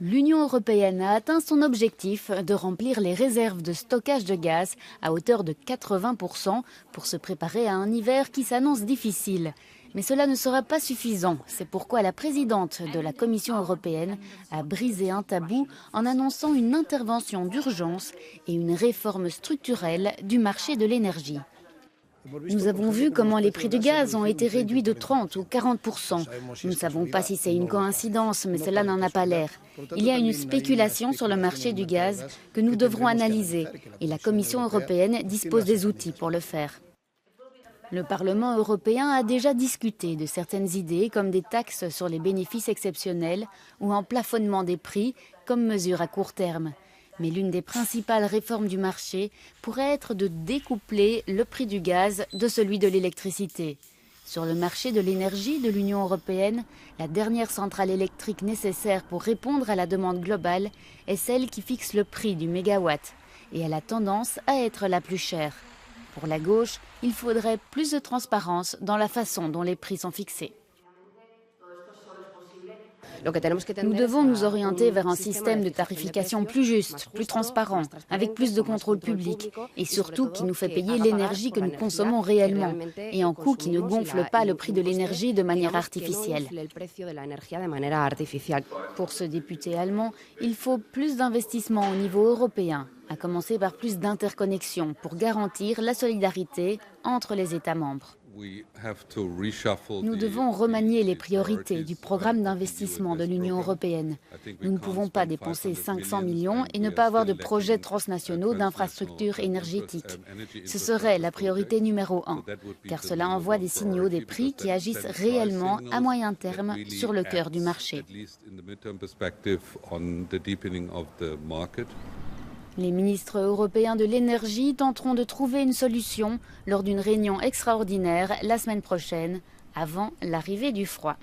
L'Union européenne a atteint son objectif de remplir les réserves de stockage de gaz à hauteur de 80% pour se préparer à un hiver qui s'annonce difficile. Mais cela ne sera pas suffisant. C'est pourquoi la présidente de la Commission européenne a brisé un tabou en annonçant une intervention d'urgence et une réforme structurelle du marché de l'énergie. Nous avons vu comment les prix du gaz ont été réduits de 30 ou 40%. Nous ne savons pas si c'est une coïncidence, mais cela n'en a pas l'air. Il y a une spéculation sur le marché du gaz que nous devrons analyser et la Commission européenne dispose des outils pour le faire. Le Parlement européen a déjà discuté de certaines idées comme des taxes sur les bénéfices exceptionnels ou un plafonnement des prix comme mesure à court terme. Mais l'une des principales réformes du marché pourrait être de découpler le prix du gaz de celui de l'électricité. Sur le marché de l'énergie de l'Union européenne, la dernière centrale électrique nécessaire pour répondre à la demande globale est celle qui fixe le prix du mégawatt. Et elle a tendance à être la plus chère. Pour la gauche, il faudrait plus de transparence dans la façon dont les prix sont fixés. Nous devons nous orienter vers un système de tarification plus juste, plus transparent, avec plus de contrôle public et surtout qui nous fait payer l'énergie que nous consommons réellement et un coût qui ne gonfle pas le prix de l'énergie de manière artificielle. Pour ce député allemand, il faut plus d'investissements au niveau européen, à commencer par plus d'interconnexions pour garantir la solidarité entre les États membres. Nous devons remanier les priorités du programme d'investissement de l'Union européenne. Nous ne pouvons pas dépenser 500 millions et ne pas avoir de projets transnationaux d'infrastructures énergétiques. Ce serait la priorité numéro 1, car cela envoie des signaux des prix qui agissent réellement à moyen terme sur le cœur du marché. Les ministres européens de l'énergie tenteront de trouver une solution lors d'une réunion extraordinaire la semaine prochaine, avant l'arrivée du froid.